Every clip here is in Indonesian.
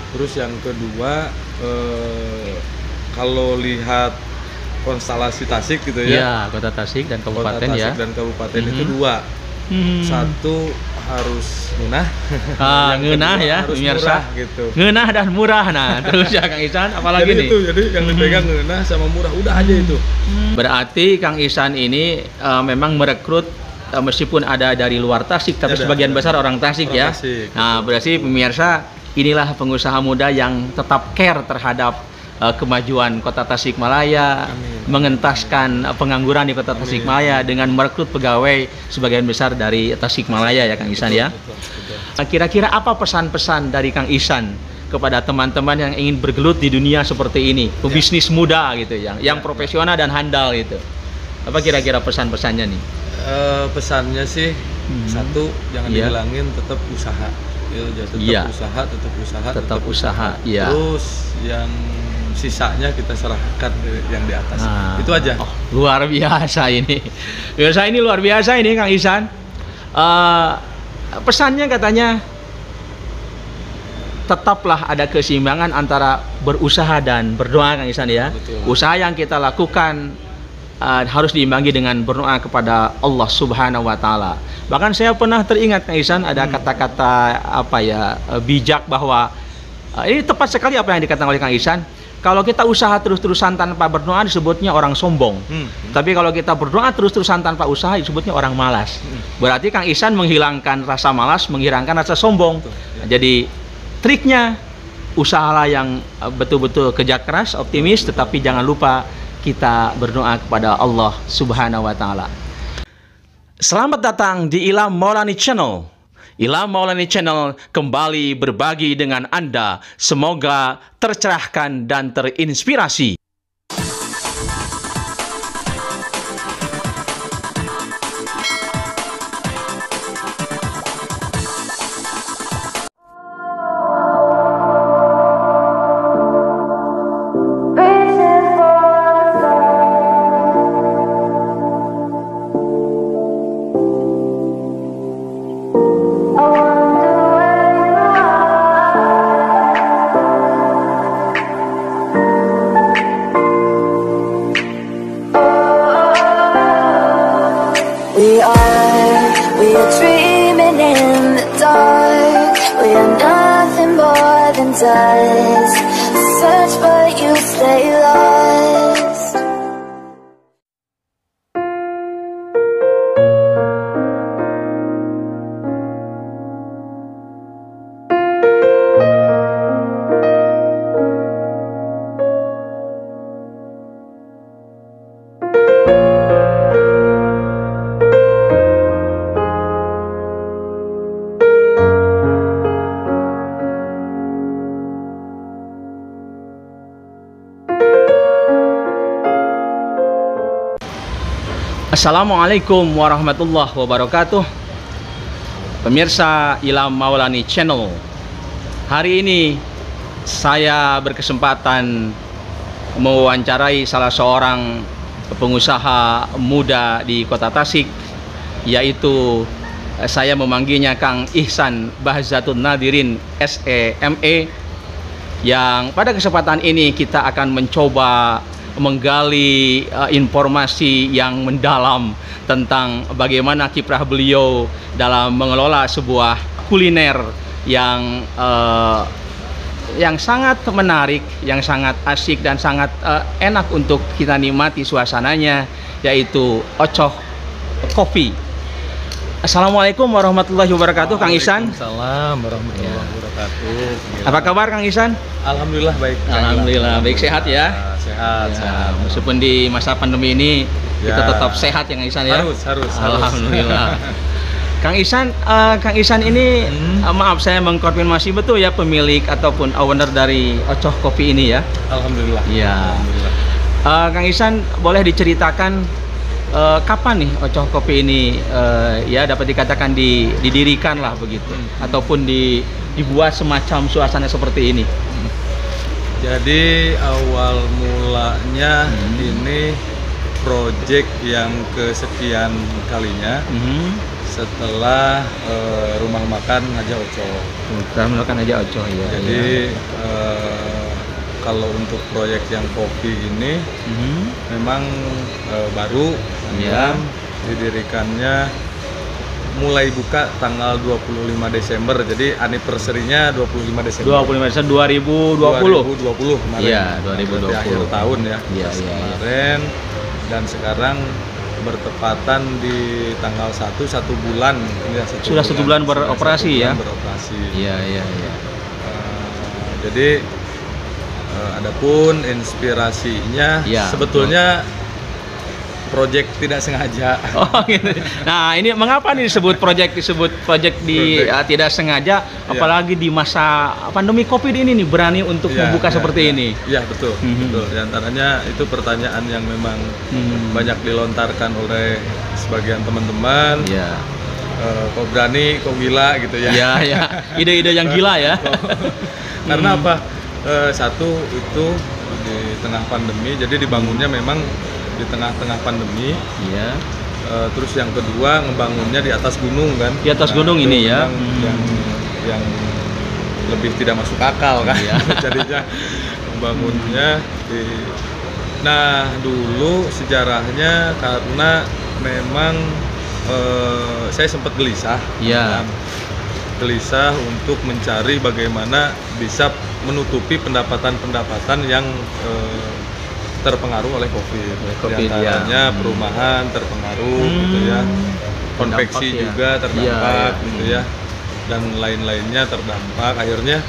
Terus yang kedua, kalau lihat konstelasi Tasik gitu ya. Iya, Kota Tasik dan Kota kabupaten ya. Tasik dan kabupaten itu dua. Satu harus ngeunah. Ah, yang ngeunah kedua ya, harus pemirsa. murah gitu. Ngeunah dan murah. Nah, terus ya Kang Ihsan, apalagi Jadi nih? itu, jadi yang dipegang ngeunah sama murah, udah aja itu. Berarti Kang Ihsan ini memang merekrut meskipun ada dari luar Tasik, tapi sebagian besar orang Tasik Orang ya. Tasik, Nah, berarti pemirsa, inilah pengusaha muda yang tetap care terhadap kemajuan Kota Tasikmalaya, mengentaskan pengangguran di Kota Tasikmalaya dengan merekrut pegawai sebagian besar dari Tasikmalaya ya Kang Ihsan ya. Kira-kira apa pesan-pesan dari Kang Ihsan kepada teman-teman yang ingin bergelut di dunia seperti ini, pebisnis muda gitu yang profesional dan handal gitu. Apa kira-kira pesan-pesannya nih? Pesannya sih satu, jangan dihilangin, tetap usaha. Ya, tetap usaha. Iya. Terus yang sisanya kita serahkan yang di atas. Itu aja. Oh, luar biasa ini. Biasa ini luar biasa ini Kang Ihsan. Pesannya katanya tetaplah ada keseimbangan antara berusaha dan berdoa Kang Ihsan ya. Betul. Usaha yang kita lakukan harus diimbangi dengan berdoa kepada Allah Subhanahu wa taala. Bahkan saya pernah teringat Kang Ihsan ada kata-kata bijak bahwa ini tepat sekali apa yang dikatakan oleh Kang Ihsan. Kalau kita usaha terus-terusan tanpa berdoa disebutnya orang sombong. Tapi kalau kita berdoa terus-terusan tanpa usaha disebutnya orang malas. Berarti Kang Ihsan menghilangkan rasa malas, menghilangkan rasa sombong. Jadi triknya usahalah yang betul-betul kerja keras, optimis, tetapi jangan lupa kita berdoa kepada Allah Subhanahu wa taala. Selamat datang di Ilham Maulani Channel. Ilham Maulani Channel kembali berbagi dengan Anda. Semoga tercerahkan dan terinspirasi. We are dreaming in the dark. We are nothing more than dust. Search but you stay lost. Assalamualaikum warahmatullahi wabarakatuh. Pemirsa Ilham Maulani Channel, hari ini saya berkesempatan mewawancarai salah seorang pengusaha muda di Kota Tasik, yaitu saya memanggilnya Kang Ihsan Bahzatun Nadirin SEME, yang pada kesempatan ini kita akan mencoba menggali informasi yang mendalam tentang bagaimana kiprah beliau dalam mengelola sebuah kuliner yang sangat menarik, yang sangat asik dan sangat enak untuk kita nikmati suasananya, yaitu Ocoh Coffee. Assalamualaikum warahmatullahi wabarakatuh, Kang Ihsan. Waalaikumsalam warahmatullahi wabarakatuh. Apa kabar Kang Ihsan? Alhamdulillah baik. Alhamdulillah baik, sehat ya. Sehat. Meskipun di masa pandemi ini kita tetap sehat ya Kang Ihsan ya. Harus. Alhamdulillah. Kang Ihsan ini maaf saya mengkonfirmasi, betul ya pemilik ataupun owner dari Ocoh Coffee ini ya? Alhamdulillah. Iya. Alhamdulillah. Kang Ihsan boleh diceritakan kapan nih Ocoh Coffee ini ya dapat dikatakan didirikan lah begitu, ataupun dibuat semacam suasana seperti ini? Jadi awal mulanya ini project yang kesekian kalinya. setelah rumah makan Haja Oco. Kita melakukan aja Oco ya. Jadi kalau untuk proyek yang kopi ini memang baru, Iya. didirikannya mulai buka tanggal 25 Desember. Jadi anniversary-nya 25 Desember. 25 Desember 2020. 2020 kemarin. Iya, 2020. Berarti akhir tahun ya. Iya, iya, Kemarin dan sekarang bertepatan di tanggal 1 bulan. Ini ya, Sudah 1 bulan beroperasi ya? Beroperasi. Iya, iya, iya. Jadi adapun inspirasinya Ya, sebetulnya proyek tidak sengaja. Oh gitu. Nah ini mengapa nih disebut proyek tidak sengaja, apalagi di masa pandemi Covid ini nih berani untuk membuka seperti ini. Iya betul, betul. Di antaranya itu pertanyaan yang memang banyak dilontarkan oleh sebagian teman-teman. Iya. Kok berani, kok gila gitu ya. Iya, ya. Ide-ide yang gila ya. Karena apa? Satu itu di tengah pandemi, jadi dibangunnya memang di tengah-tengah pandemi. Iya. Terus yang kedua ngebangunnya di atas gunung kan. Di atas gunung ini ya. Yang lebih tidak masuk akal kan. Iya. Jadinya membangunnya di. Nah dulu sejarahnya karena memang saya sempat gelisah. Iya. Gelisah untuk mencari bagaimana bisa menutupi pendapatan-pendapatan yang terpengaruh oleh COVID. Di antaranya perumahan terpengaruh gitu ya. Konveksi juga terdampak gitu ya. Dan lain-lainnya terdampak. Akhirnya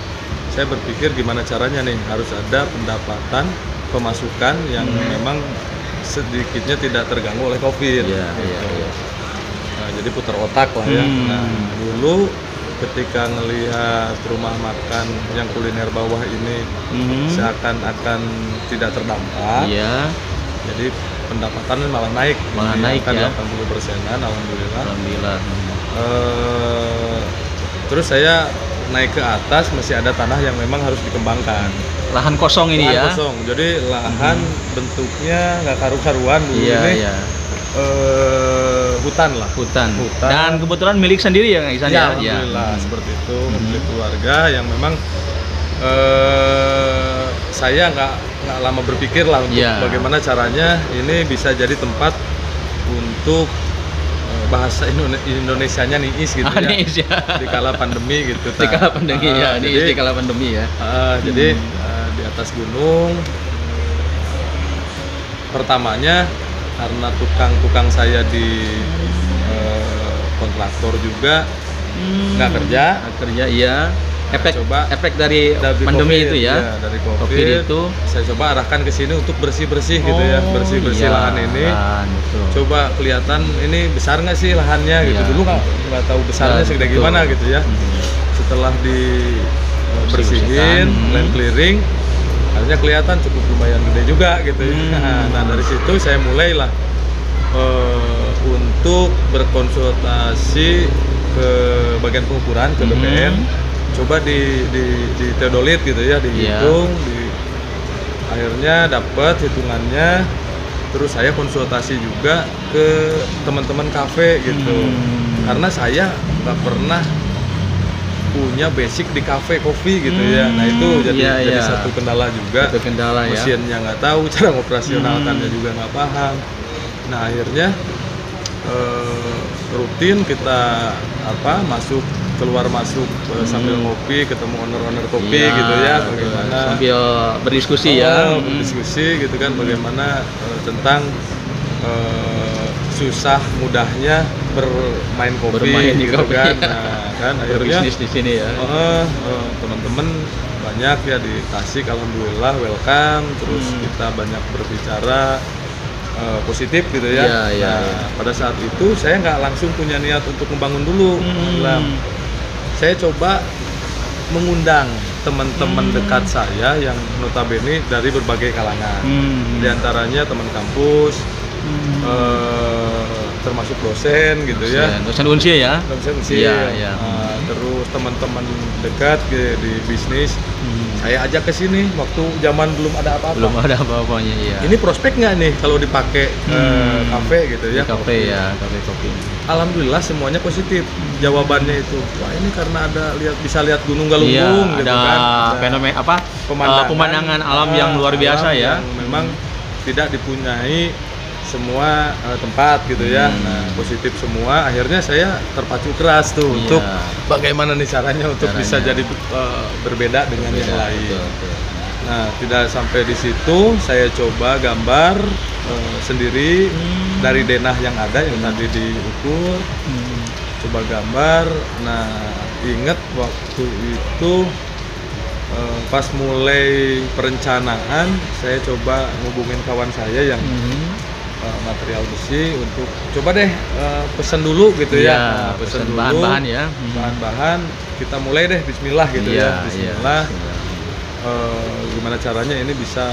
saya berpikir gimana caranya nih, harus ada pendapatan, pemasukan yang memang sedikitnya tidak terganggu oleh COVID. Iya, gitu. iya, iya. Nah, jadi putar otak lah ya. Nah, dulu ketika ngelihat rumah makan yang kuliner bawah ini seakan-akan tidak terdampak, jadi pendapatan malah naik, malah naik ya, 80%-an, alhamdulillah. Alhamdulillah. Terus saya naik ke atas, masih ada tanah yang memang harus dikembangkan. Lahan kosong ini lahan ya? Kosong, jadi lahan bentuknya nggak karu-karuan dulu ini. Iya. Hutan lah. Hutan. Dan kebetulan milik sendiri ya Kang Ihsan ya? Alhamdulillah seperti itu, milik keluarga yang memang saya nggak lama berpikir lah untuk bagaimana caranya ini bisa jadi tempat untuk bahasa Indonesianya niis gitu ya. Niis ya. Di kala pandemi gitu. Di kala pandemi ya, niis di kala pandemi ya. Jadi di atas gunung pertamanya karena tukang-tukang saya di kontraktor juga nggak kerja, iya. Efek dari pandemi COVID, itu ya, dari COVID itu saya coba arahkan ke sini untuk bersih-bersih gitu ya, bersih-bersih lahan ini. Coba kelihatan ini besar nggak sih lahannya gitu. Dulu nggak tahu besarnya segede gimana gitu ya. Setelah dibersihin, land clearing, akhirnya kelihatan cukup lumayan gede juga gitu ya. Nah dari situ saya mulailah untuk berkonsultasi ke bagian pengukuran, ke BPN. Coba di teodolit gitu ya, dihitung, akhirnya dapat hitungannya. Terus saya konsultasi juga ke teman-teman kafe gitu, karena saya nggak pernah punya basic di kafe kopi gitu ya. Nah itu jadi satu kendala juga. Mesinnya nggak tahu, cara operasionalkannya juga nggak paham. Nah akhirnya rutin kita keluar masuk sambil ngopi, ketemu owner kopi gitu ya, bagaimana sambil berdiskusi berdiskusi gitu kan, bagaimana tentang susah mudahnya bermain kopi gitu kan. Nah kan akhirnya bisnis di sini ya. Teman-teman banyak ya di Tasik, alhamdulillah welcome. Terus kita banyak berbicara positif gitu ya. Pada saat itu saya nggak langsung punya niat untuk membangun dulu. Saya coba mengundang teman-teman dekat saya yang notabene dari berbagai kalangan. Di antaranya teman kampus, termasuk dosen gitu ya. Dosen Unsia ya. Dosen Unsia. Terus teman-teman dekat di bisnis. Saya ajak ke sini waktu zaman belum ada apa-apa. Belum ada apa-apanya ya. Ini prospek nggak nih kalau dipakai kafe gitu ya? Kafe ya, kafe kopi. alhamdulillah semuanya positif jawabannya itu. Wah ini karena bisa lihat Gunung Galunggung gitu ada kan. Fenomena pemandangan alam yang luar biasa ya. Yang memang tidak dipunyai semua tempat gitu ya. Nah positif semua. Akhirnya saya terpacu keras tuh untuk bagaimana nih caranya untuk bisa jadi berbeda dengan yang lain. Betul. Nah, tidak sampai di situ, saya coba gambar sendiri dari denah yang ada yang tadi diukur. Coba gambar. Nah, ingat waktu itu pas mulai perencanaan, saya coba ngubungin kawan saya yang material besi untuk coba deh pesan dulu gitu ya. Nah, pesan dulu bahan-bahan ya. Bahan-bahan kita mulai deh Bismillah gitu ya. Bismillah. Gimana caranya ini bisa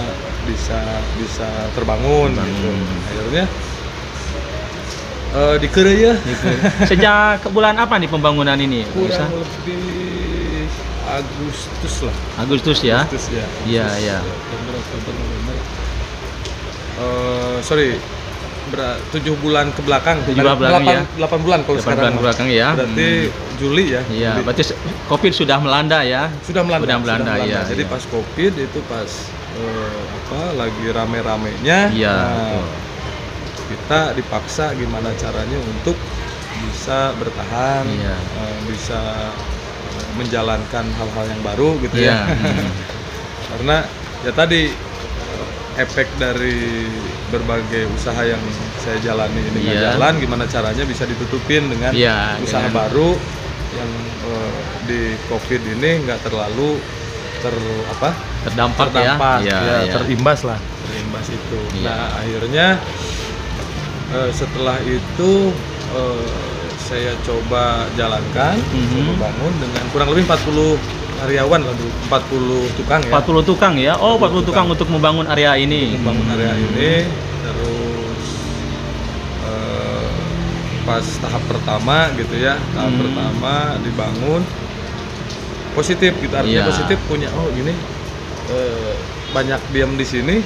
terbangun gitu. Akhirnya dikeureuy. Sejak bulan apa nih pembangunan ini? Kurang lebih Agustus lah. Agustus ya. Iya. Oktober, November. 7 bulan ke belakang. 7 bulan belakang ya. 8 bulan kalau 8 sekarang. bulan belakang ya. Berarti Juli ya. Iya, Juli. berarti Covid sudah melanda ya. Sudah melanda. Ya. Jadi pas Covid itu pas lagi rame-ramenya. Iya. Nah, kita dipaksa gimana caranya untuk bisa bertahan, bisa menjalankan hal-hal yang baru gitu ya. Karena ya tadi efek dari berbagai usaha yang saya jalani ini nggak jalan, gimana caranya bisa ditutupin dengan usaha baru yang di Covid ini nggak terlalu terdampak terimbas itu. Nah akhirnya setelah itu saya coba jalankan, coba bangun dengan kurang lebih 40 karyawan lah dulu, 40 tukang ya. 40 tukang ya. Oh, 40 tukang untuk membangun area ini. Membangun area ini terus pas tahap pertama gitu ya. Tahap pertama dibangun positif gitu, artinya positif punya gini banyak diam di sini.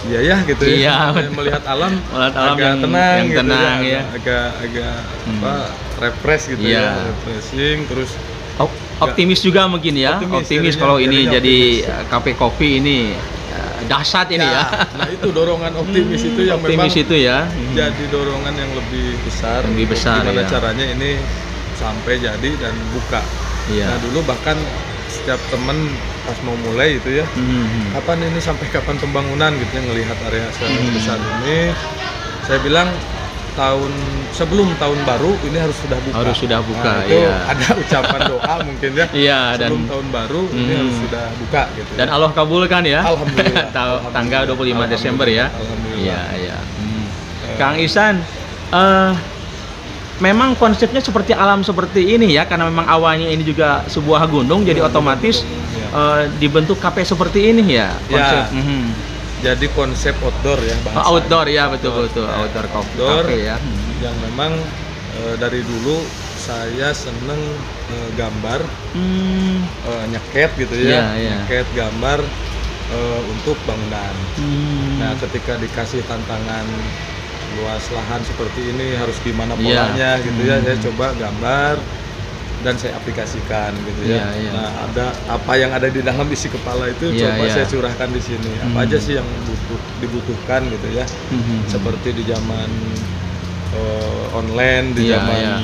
Iya gitu ya. Melihat alam agak yang tenang gitu tenang, ya. Agak refresh gitu ya, refreshing terus optimis juga mungkin ya. Optimis kalau ini jadi kafe kopi ini dahsyat ini ya. Nah, itu dorongan optimis itu yang optimis memang itu ya. Jadi dorongan yang lebih besar. Gimana caranya ini sampai jadi dan buka. Nah, dulu bahkan setiap temen pas mau mulai itu ya, kapan ini sampai kapan pembangunan gitu ya, ngelihat area sebesar ini. Saya bilang sebelum tahun baru ini harus sudah buka. Harus sudah buka. Nah, itu ada ucapan doa mungkin ya. Sebelum tahun baru ini harus sudah buka gitu. Dan Allah kabulkan ya. Alhamdulillah. Tanggal 25 Desember ya. Alhamdulillah. Iya. Kang Ihsan, memang konsepnya seperti alam seperti ini ya, karena memang awalnya ini juga sebuah gunung, jadi otomatis dibentuk kafe seperti ini ya. Konsep. Jadi konsep outdoor ya, outdoor ya, betul outdoor cafe ya. Yang memang dari dulu saya seneng gambar, nyeket gitu ya, nyeket gambar untuk bangunan. Nah ketika dikasih tantangan luas lahan seperti ini harus gimana polanya gitu ya, saya coba gambar dan saya aplikasikan gitu ya. Nah, ada apa yang ada di dalam isi kepala itu coba saya curahkan di sini. Apa aja sih yang dibutuhkan gitu ya. Seperti di zaman online, di zaman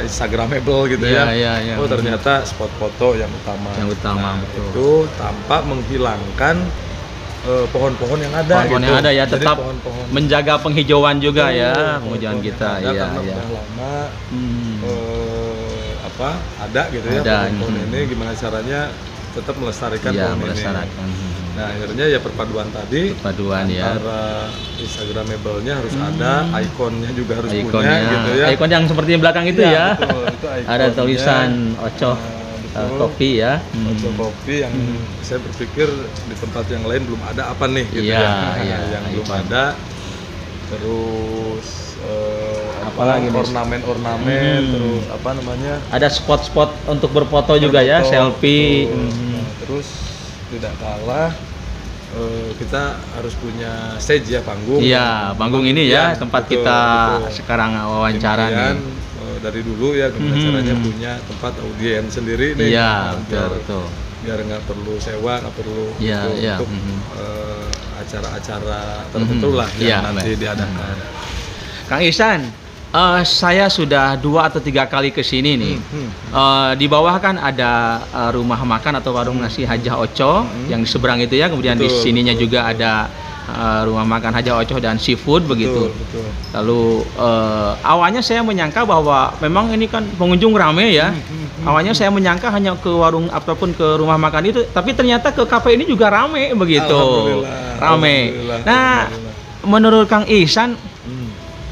Instagramable gitu ya. Oh, ternyata spot foto yang utama. Nah, itu tanpa menghilangkan pohon-pohon yang ada. Pohon yang ada ya, tetap pohon-pohon menjaga penghijauan juga ya, penghijauan kita. Karena udah lama ada gitu ya pohon ini, gimana caranya tetap melestarikan pohon ini. Nah akhirnya ya perpaduan tadi, antara Instagramable-nya harus ada, ikonnya juga harus punya gitu ya. Ikon yang seperti di belakang itu ya. Betul, itu ada tulisan Ocoh kopi ya. Ocoh kopi yang saya berpikir di tempat yang lain belum ada apa nih gitu yang belum ada. Terus apalagi ornamen terus apa namanya, ada spot-spot untuk berfoto juga ya, selfie. Terus tidak kalah kita harus punya stage ya, panggung. Iya, panggung ini ya, tempat betul, kita betul. sekarang wawancara Kemudian, nih. dari dulu ya gimana caranya punya tempat audiens sendiri nih. Iya, biar betul. biar nggak perlu sewa, nggak perlu Iya, iya. untuk acara-acara tertentu lah yang Iya, nanti baik. diadakan. Kang Ihsan, saya sudah 2 atau 3 kali ke sini nih. Di bawah kan ada rumah makan atau warung nasi Hajah Oco yang di seberang itu ya. Kemudian di Betul, sininya betul, juga ada rumah makan Hajah Oco dan seafood begitu. Betul. Lalu awalnya saya menyangka bahwa memang ini kan pengunjung rame ya. Awalnya saya menyangka hanya ke warung ataupun ke rumah makan itu, tapi ternyata ke kafe ini juga rame begitu. Alhamdulillah, Rame. alhamdulillah, Nah, alhamdulillah. menurut Kang Ihsan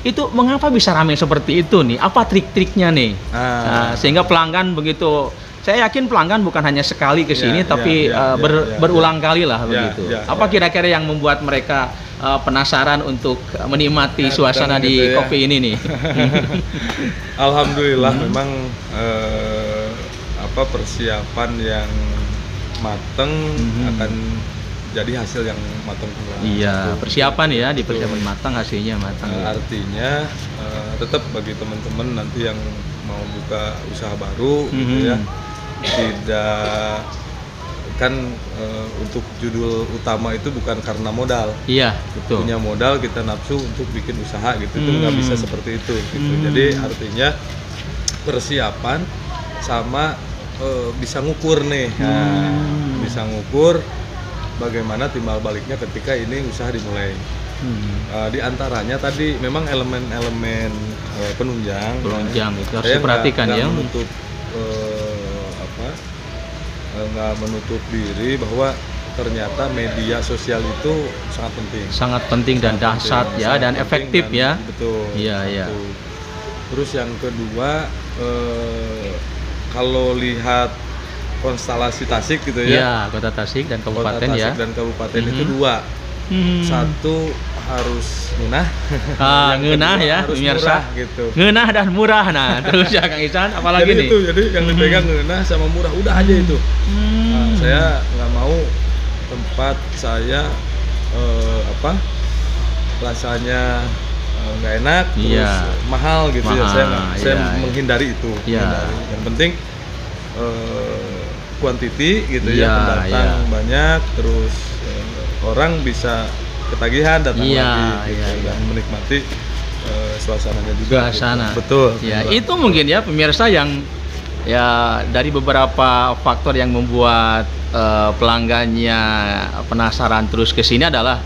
itu mengapa bisa ramai seperti itu nih? Apa trik-triknya nih? Nah, sehingga pelanggan begitu, saya yakin pelanggan bukan hanya sekali ke sini, tapi berulang kali lah begitu. Apa kira-kira yang membuat mereka penasaran untuk menikmati suasana di gitu ya. kopi ini nih? Alhamdulillah memang persiapan yang mateng akan jadi hasil yang matang pula. Iya, persiapan ya, di persiapan matang hasilnya matang. Artinya tetap bagi teman-teman nanti yang mau buka usaha baru gitu ya, tidak kan untuk judul utama itu bukan karena modal. Iya, betul. Punya modal kita nafsu untuk bikin usaha gitu, itu nggak bisa seperti itu gitu. Jadi artinya persiapan sama bisa ngukur nih, bisa ngukur bagaimana timbal baliknya ketika ini usaha dimulai. Di antaranya tadi memang elemen-elemen penunjang itu harus diperhatikan ya. Nggak menutup diri bahwa ternyata media sosial itu sangat penting dan dahsyat ya, dan efektif ya. Betul. Iya. Terus yang kedua, kalau lihat konstelasi Tasik gitu ya. Iya, Kota Tasik dan Kabupaten Kota Tasik ya. dan Kabupaten itu 2. Satu harus ngeunah. Ngeunah ya, pemirsa. Gitu. Ngeunah dan murah. Nah, terus ya Kang Ihsan, apalagi jadi nih? Jadi yang dipegang ngeunah sama murah, udah aja itu. Nah, saya nggak mau tempat saya rasanya nggak enak, terus mahal gitu ya. Saya menghindari itu. Yang penting quantity gitu ya, pendatang banyak, terus orang bisa ketagihan datang lagi gitu, dan menikmati suasananya juga. Suasana. Gitu. Betul. Ya, itu mungkin ya pemirsa yang ya dari beberapa faktor yang membuat pelanggannya penasaran terus ke sini adalah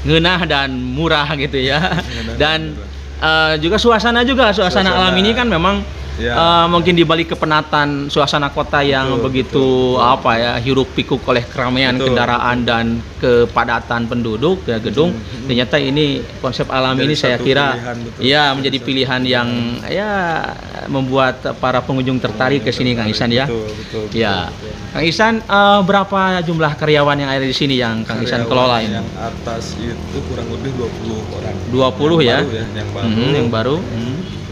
ngeunah dan murah gitu ya. Dan juga suasana alam ini kan memang mungkin dibalik kepenatan suasana kota yang begitu hiruk pikuk oleh keramaian kendaraan dan kepadatan penduduk ya, gedung, ternyata ini konsep alam ini saya kira menjadi pilihan yang membuat para pengunjung tertarik ke sini, Kang Ihsan ya. Betul. Kang Ihsan, berapa jumlah karyawan yang ada di sini yang Kang Ihsan kelola ini? Yang atas itu kurang lebih 20 orang. 20 ya? Yang baru. Yang baru.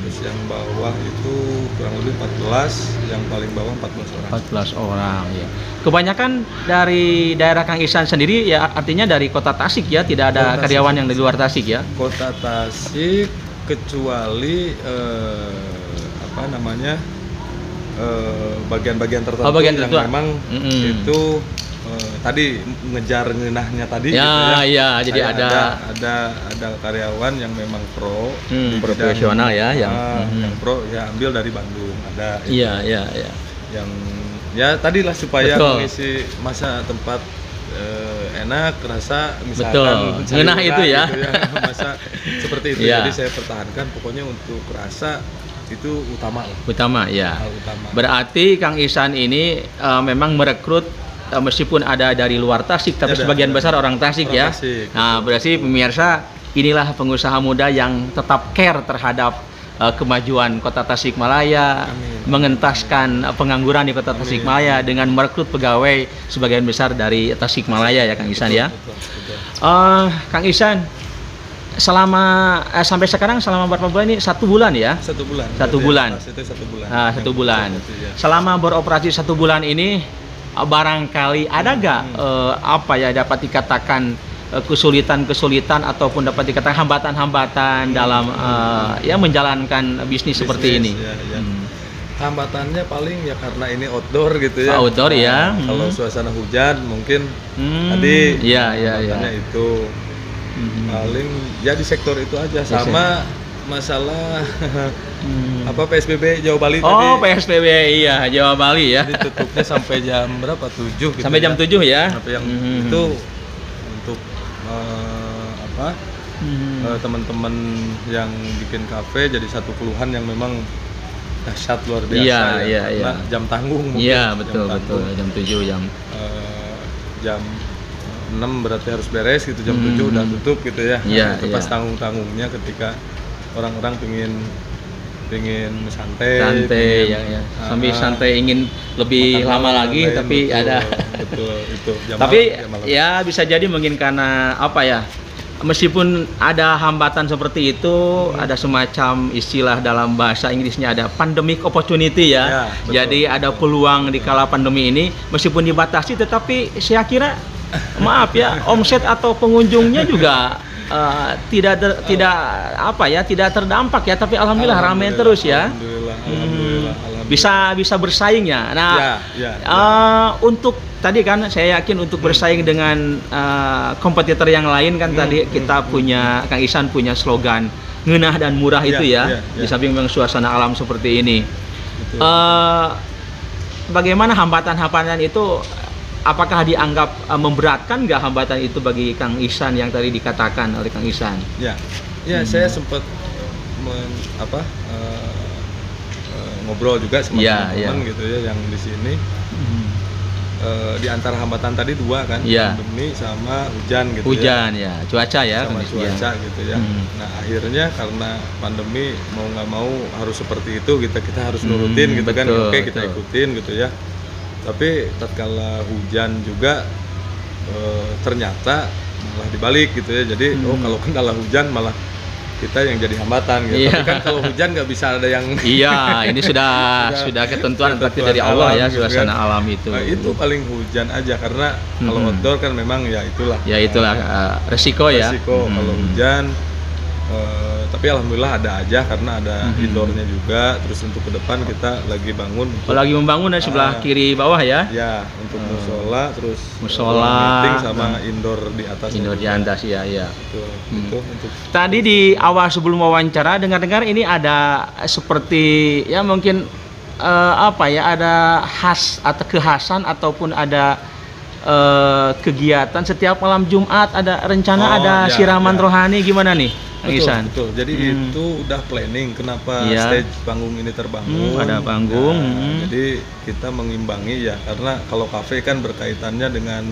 Terus yang bawah itu kurang lebih 14, yang paling bawah 14 orang. 14 orang ya. Kebanyakan dari daerah Kang Ihsan sendiri ya, artinya dari Kota Tasik ya, tidak ada karyawan yang dari luar Tasik ya. Kota Tasik kecuali bagian-bagian tertentu yang memang itu tadi ngejar ngeunahnya tadi jadi ada karyawan yang memang pro profesional ya, yang pro ya, ambil dari Bandung ada. Yang tadilah supaya mengisi masa tempat enak, rasa misalkan ngeunah itu ya, gitu masa seperti itu. Jadi saya pertahankan pokoknya untuk rasa itu utama. Utama. Berarti Kang Ihsan ini memang merekrut meskipun ada dari luar Tasik, tapi sebagian besar orang Tasik ya. Nah, berarti pemirsa, inilah pengusaha muda yang tetap care terhadap kemajuan Kota Tasikmalaya, mengentaskan pengangguran di Kota Tasikmalaya dengan merekrut pegawai sebagian besar dari Tasikmalaya ya, Kang Ihsan ya. Kang Ihsan, selama sampai sekarang selama berapa bulan ini? 1 bulan ya? 1 bulan. 1 bulan. Itu 1 bulan. Nah, 1 bulan. Selama beroperasi 1 bulan ini, barangkali ada nggak apa ya dapat dikatakan kesulitan-kesulitan ataupun dapat dikatakan hambatan-hambatan dalam ya menjalankan bisnis seperti ini? Ya. Hambatannya paling ya karena ini outdoor gitu ya. Outdoor ya. Kalau suasana hujan mungkin tadi hambatannya itu paling ya di sektor itu aja sama masalah apa PSBB Jawa Bali tadi. Oh, PSBB iya Jawa Bali ya. Jadi tutupnya sampai jam berapa? 7 gitu. Sampai jam 7 ya. Sampai yang itu untuk teman-teman yang bikin kafe jadi satu keluhan yang memang dahsyat luar biasa. Iya. Jam tanggung mungkin. Iya, betul. Jam 7 jam 6 berarti harus beres gitu, jam 7 udah tutup gitu ya. Itu pas tanggung-tanggungnya ketika orang-orang pengen santai ya. Sambil santai ingin lebih lama lagi santai, tapi betul, ada betul itu jam tapi malam. Ya bisa jadi mungkin karena apa ya, meskipun ada hambatan seperti itu, ada semacam istilah dalam bahasa Inggrisnya ada pandemic opportunity ya. Jadi ada peluang di kala pandemi ini, meskipun dibatasi tetapi saya kira maaf ya, omset atau pengunjungnya juga tidak terdampak ya, tapi alhamdulillah ramai terus ya. Alhamdulillah. Bisa bersaing ya. Nah, untuk tadi kan saya yakin untuk bersaing dengan kompetitor yang lain kan tadi kita punya, Kang Ihsan punya slogan ngeunah dan murah itu ya. Di samping memang suasana alam seperti ini. Bagaimana hambatan-hambatan itu? Apakah dianggap memberatkan nggak hambatan itu bagi Kang Ihsan yang tadi dikatakan oleh Kang Ihsan? Saya sempat ngobrol juga sama teman-teman gitu ya yang di sini. Di antara hambatan tadi dua kan, pandemi sama hujan gitu. Hujan ya, cuaca ya. Sama cuaca gitu ya. Nah akhirnya karena pandemi mau nggak mau harus seperti itu, kita harus nurutin gitu kan. Oke, kita ikutin gitu ya. Tapi tatkala hujan juga ternyata malah dibalik gitu ya. Jadi kalau kendala hujan malah kita yang jadi hambatan gitu. Tapi kan kalau hujan nggak bisa ada yang ini sudah ketentuan berarti dari Allah ya, suasana alam itu. Nah, itu paling hujan aja karena kalau outdoor kan memang ya itulah. Ya itulah resiko ya. Kalau hujan tapi alhamdulillah ada aja karena ada indoornya juga. Terus untuk ke depan kita lagi bangun. Lagi membangun dari sebelah kiri bawah ya? Ya, untuk musola, terus musola, meeting sama indoor di atas. Indoor di atas ya. Itu untuk. Tadi di awal sebelum wawancara dengar-dengar ini ada seperti ya mungkin ada khas atau kekhasan ataupun ada kegiatan setiap malam Jumat, ada rencana siraman rohani, gimana nih? Betul. Jadi itu udah planning kenapa stage panggung ini terbangun. Ada panggung. Jadi kita mengimbangi ya, karena kalau kafe kan berkaitannya dengan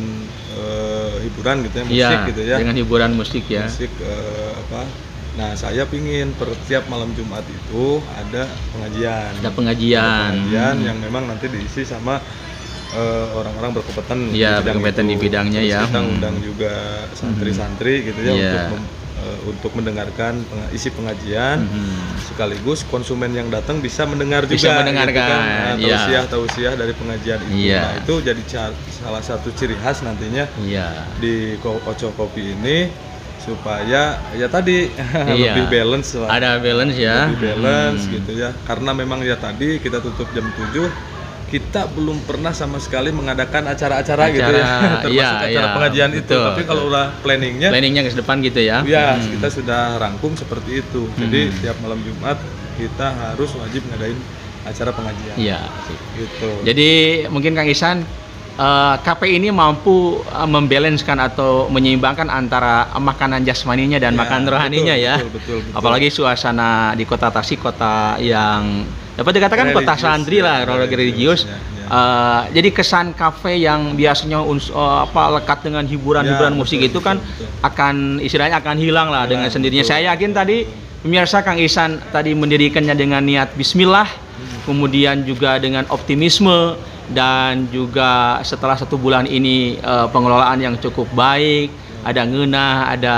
hiburan gitu ya, musik gitu ya. Dengan hiburan musik ya. Musik Nah, saya pingin per tiap malam Jumat itu ada pengajian. Ada pengajian yang memang nanti diisi sama orang-orang berkompeten. Iya, berkompeten di bidangnya. Terus ya. Kita undang juga santri-santri gitu ya untuk mendengarkan isi pengajian, sekaligus konsumen yang datang bisa mendengar juga. Bisa mendengarkan. Gitu kan, tausiah dari pengajian itu. Nah, itu jadi salah satu ciri khas nantinya di Oco Kopi ini, supaya ya tadi lebih balance lah. Ada balance ya. Lebih balance gitu ya. Karena memang ya tadi kita tutup jam 7. Kita belum pernah sama sekali mengadakan acara-acara gitu ya, termasuk acara pengajian itu. Tapi kalau udah planningnya ke depan gitu ya. Kita sudah rangkum seperti itu. Jadi tiap malam Jumat kita harus wajib ngadain acara pengajian. Gitu. Jadi mungkin Kang Ihsan, KP ini mampu membalancekan atau menyeimbangkan antara makanan jasmaninya dan makanan rohaninya. Betul. Apalagi suasana di Kota Tasik, kota yang dapat dikatakan kota santri lah, religius. Jadi kesan kafe yang biasanya lekat dengan hiburan musik itu kan akan istilahnya akan hilang lah dengan sendirinya. Saya yakin tadi pemirsa Kang Ihsan tadi mendirikannya dengan niat bismillah, kemudian juga dengan optimisme, dan juga setelah 1 bulan ini pengelolaan yang cukup baik, ada ngeunah, ada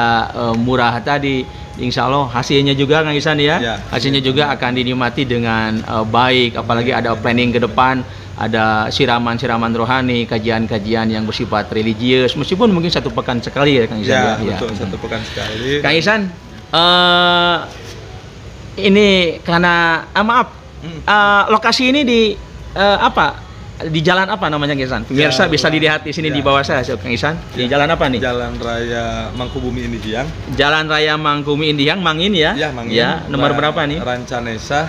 murah tadi. Insya Allah hasilnya juga Kang Ihsan ya, hasilnya juga akan dinikmati dengan baik, apalagi ada planning ke depan, ada siraman-siraman rohani, kajian-kajian yang bersifat religius, meskipun mungkin 1 pekan sekali ya Kang Ihsan ya. Betul, 1 pekan sekali. Kang Ihsan, ini karena maaf, lokasi ini di apa? Di jalan apa namanya Kang Ihsan? Pemirsa bisa dilihat di sini di bawah saya Kang Ihsan. Di jalan apa nih? Jalan Raya Mangkubumi Indihang. Jalan Raya Mangkubumi Indihang, Mangin ya? Ya, Mangin. Ya, nomor berapa nih? Rancanesa,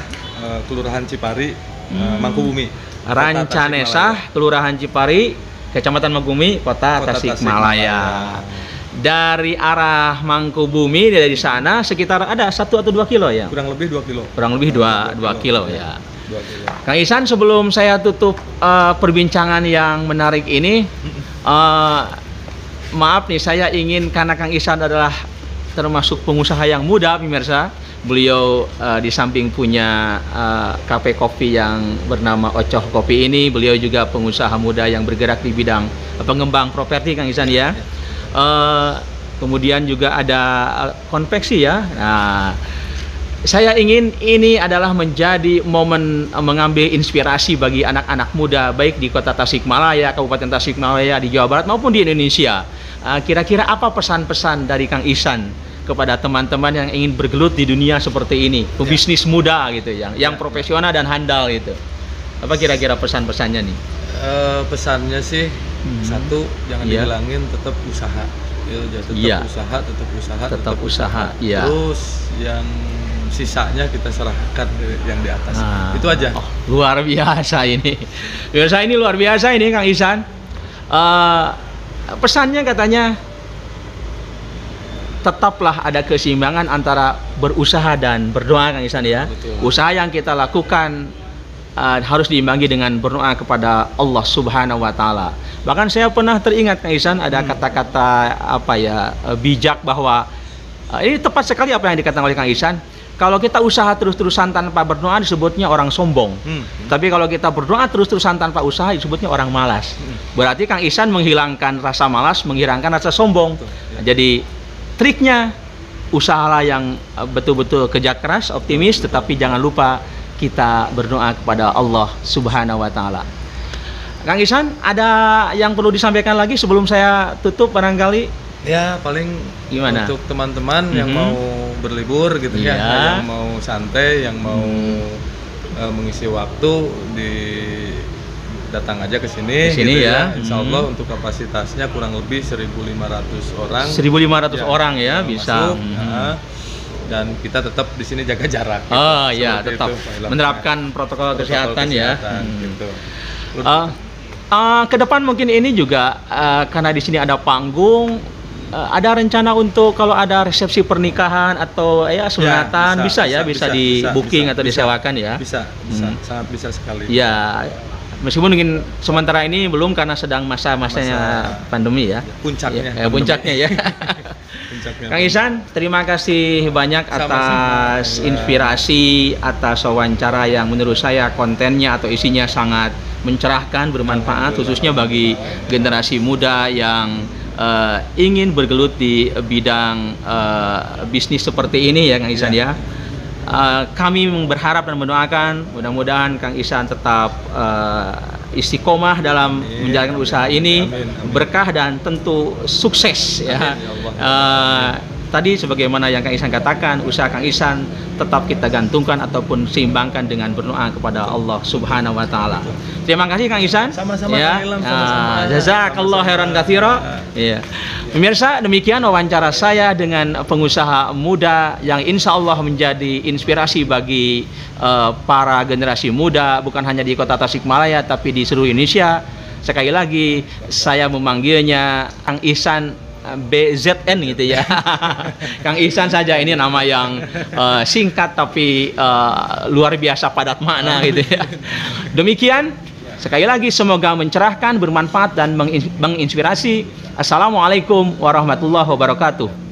Kelurahan Cipari, Mangkubumi. Rancanesa, Kelurahan Cipari, Kecamatan Mangkubumi, Kota Tasikmalaya. Dari arah Mangkubumi dari sana sekitar ada 1 atau 2 kilo ya? Kurang lebih 2 kilo. Kurang lebih 2 kilo ya. Kang Ihsan, sebelum saya tutup perbincangan yang menarik ini, maaf nih, saya ingin, karena Kang Ihsan adalah termasuk pengusaha yang muda pemirsa, beliau di samping punya kafe kopi yang bernama Ocoh Kopi ini, beliau juga pengusaha muda yang bergerak di bidang pengembang properti Kang Ihsan ya. Kemudian juga ada konveksi ya. Nah, saya ingin ini adalah menjadi momen mengambil inspirasi bagi anak-anak muda baik di Kota Tasikmalaya, Kabupaten Tasikmalaya, di Jawa Barat maupun di Indonesia. Kira-kira apa pesan-pesan dari Kang Ihsan kepada teman-teman yang ingin bergelut di dunia seperti ini, pebisnis muda gitu yang profesional dan handal gitu. Apa kira-kira pesan-pesannya nih? Pesannya sih satu, jangan dihilangin, tetap usaha. Tetap usaha. Ya. Terus yang sisanya kita serahkan yang di atas. Itu aja. Luar biasa ini. Ini luar biasa ini Kang Ihsan. Pesannya katanya tetaplah ada keseimbangan antara berusaha dan berdoa Kang Ihsan ya. Betul. Usaha yang kita lakukan harus diimbangi dengan berdoa kepada Allah Subhanahu wa taala. Bahkan saya pernah teringat Kang Ihsan ada kata-kata bijak bahwa ini tepat sekali apa yang dikatakan oleh Kang Ihsan. Kalau kita usaha terus-terusan tanpa berdoa disebutnya orang sombong. Tapi kalau kita berdoa terus-terusan tanpa usaha disebutnya orang malas. Berarti Kang Ihsan menghilangkan rasa malas, menghilangkan rasa sombong. Jadi triknya usahalah yang betul-betul kerja keras, optimis, tetapi jangan lupa kita berdoa kepada Allah Subhanahu wa taala. Kang Ihsan, ada yang perlu disampaikan lagi sebelum saya tutup barangkali? Ya, paling gimana untuk teman-teman yang mau berlibur gitu ya, yang mau santai, yang mau mengisi waktu, datang aja ke sini gitu ya. Insya Allah untuk kapasitasnya kurang lebih 1.500 orang. 1.500 orang ya bisa. Masuk, dan kita tetap di sini jaga jarak. Gitu. Tetap menerapkan protokol kesehatan ya. Gitu. Ke depan mungkin ini juga karena di sini ada panggung. Ada rencana untuk kalau ada resepsi pernikahan atau sunatan bisa di booking atau disewakan ya? Bisa, sangat bisa sekali. Ya, meskipun mungkin sementara ini belum karena sedang masa-masanya pandemi ya. Puncaknya ya. Kang Ihsan, terima kasih banyak atas inspirasi, atas wawancara yang menurut saya kontennya atau isinya sangat mencerahkan, bermanfaat khususnya bagi generasi muda yang ingin bergelut di bidang bisnis seperti ini ya Kang Ihsan ya. Kami berharap dan mendoakan mudah-mudahan Kang Ihsan tetap istiqomah dalam menjalankan usaha ini, berkah dan tentu sukses ya. Tadi sebagaimana yang Kang Ihsan katakan, usaha Kang Ihsan tetap kita gantungkan ataupun seimbangkan dengan berdoa kepada Allah Subhanahu wa taala. Terima kasih Kang Ihsan. Sama-sama ya. Kang Ilham, sama-sama. Jazakallahu khairan katsira. Iya. Pemirsa, demikian wawancara saya dengan pengusaha muda yang insya Allah menjadi inspirasi bagi para generasi muda bukan hanya di Kota Tasikmalaya tapi di seluruh Indonesia. Sekali lagi saya memanggilnya Kang Ihsan BZN gitu ya. Kang Ihsan saja ini nama yang singkat tapi luar biasa padat makna gitu ya. Demikian sekali lagi semoga mencerahkan, bermanfaat dan menginspirasi. Assalamualaikum warahmatullahi wabarakatuh.